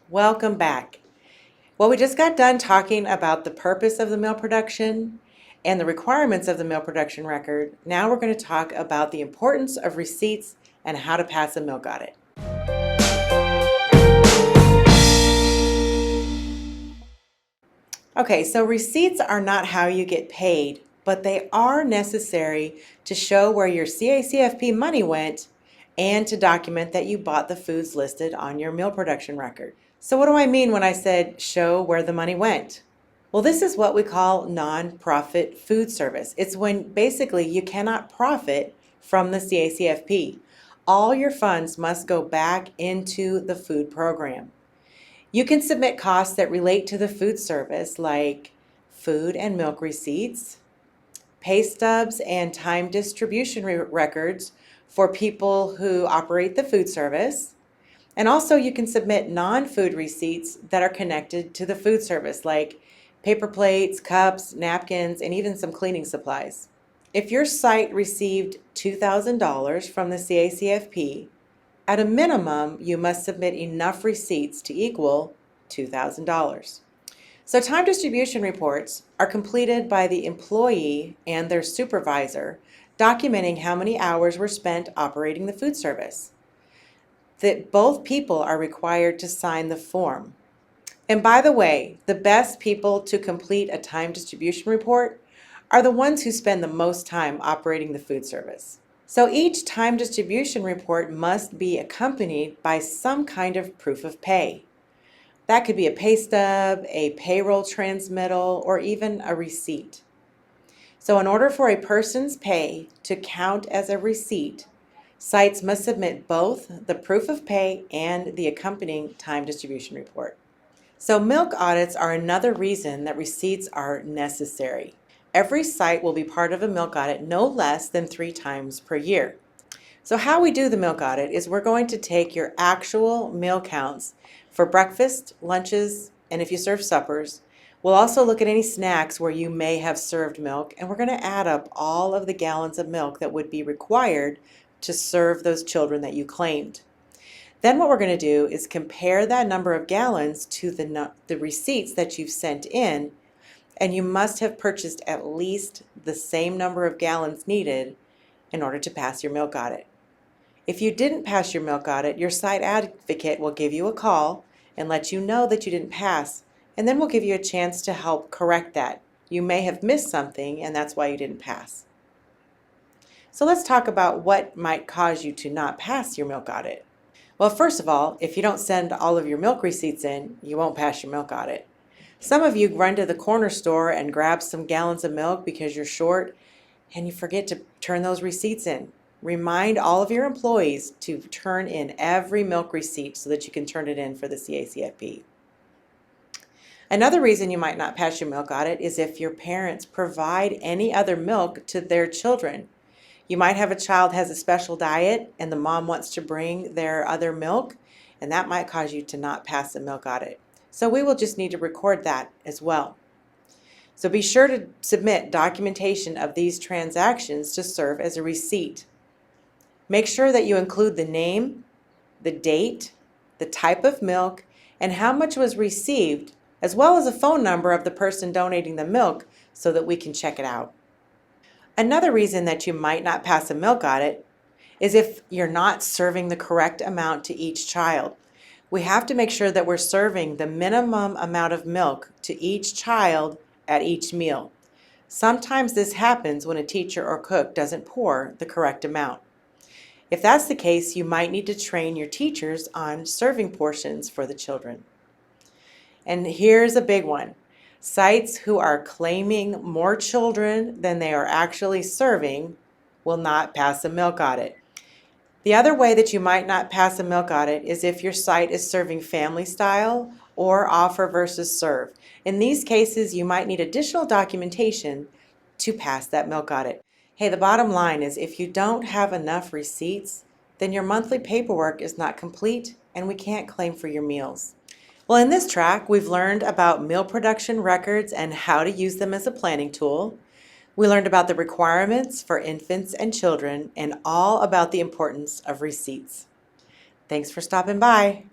Welcome back. Well, we just got done talking about the purpose of the milk production and the requirements of the milk production record. Now we're going to talk about the importance of receipts and how to pass a milk audit. Okay, so receipts are not how you get paid, but they are necessary to show where your CACFP money went and to document that you bought the foods listed on your meal production record. So what do I mean when I said show where the money went? Well, this is what we call nonprofit food service. It's when basically you cannot profit from the CACFP. All your funds must go back into the food program. You can submit costs that relate to the food service, like food and milk receipts, pay stubs, and time distribution records for people who operate the food service. And also, you can submit non-food receipts that are connected to the food service, like paper plates, cups, napkins, and even some cleaning supplies. If your site received $2,000 from the CACFP, at a minimum, you must submit enough receipts to equal $2,000. So time distribution reports are completed by the employee and their supervisor, documenting how many hours were spent operating the food service. That both people are required to sign the form. And by the way, the best people to complete a time distribution report are the ones who spend the most time operating the food service. So each time distribution report must be accompanied by some kind of proof of pay. That could be a pay stub, a payroll transmittal, or even a receipt. So in order for a person's pay to count as a receipt, sites must submit both the proof of pay and the accompanying time distribution report. So milk audits are another reason that receipts are necessary. Every site will be part of a milk audit no less than 3 times per year. So how we do the milk audit is we're going to take your actual meal counts for breakfast, lunches, and if you serve suppers. We'll also look at any snacks where you may have served milk, and we're going to add up all of the gallons of milk that would be required to serve those children that you claimed. Then what we're going to do is compare that number of gallons to the receipts that you've sent in, and you must have purchased at least the same number of gallons needed in order to pass your milk audit. If you didn't pass your milk audit, your site advocate will give you a call and let you know that you didn't pass, and then we'll give you a chance to help correct that. You may have missed something, and that's why you didn't pass. So let's talk about what might cause you to not pass your milk audit. Well, first of all, if you don't send all of your milk receipts in, you won't pass your milk audit. Some of you run to the corner store and grab some gallons of milk because you're short, and you forget to turn those receipts in. Remind all of your employees to turn in every milk receipt so that you can turn it in for the CACFP. Another reason you might not pass your milk audit is if your parents provide any other milk to their children. You might have a child has a special diet and the mom wants to bring their other milk, and that might cause you to not pass the milk audit. So we will just need to record that as well. So be sure to submit documentation of these transactions to serve as a receipt. Make sure that you include the name, the date, the type of milk, and how much was received, as well as a phone number of the person donating the milk so that we can check it out. Another reason that you might not pass a milk audit is if you're not serving the correct amount to each child. We have to make sure that we're serving the minimum amount of milk to each child at each meal. Sometimes this happens when a teacher or cook doesn't pour the correct amount. If that's the case, you might need to train your teachers on serving portions for the children. And here's a big one. Sites who are claiming more children than they are actually serving will not pass a milk audit. The other way that you might not pass a milk audit is if your site is serving family style or offer versus serve. In these cases, you might need additional documentation to pass that milk audit. Hey, the bottom line is if you don't have enough receipts, then your monthly paperwork is not complete and we can't claim for your meals. Well, in this track, we've learned about meal production records and how to use them as a planning tool. We learned about the requirements for infants and children and all about the importance of receipts. Thanks for stopping by.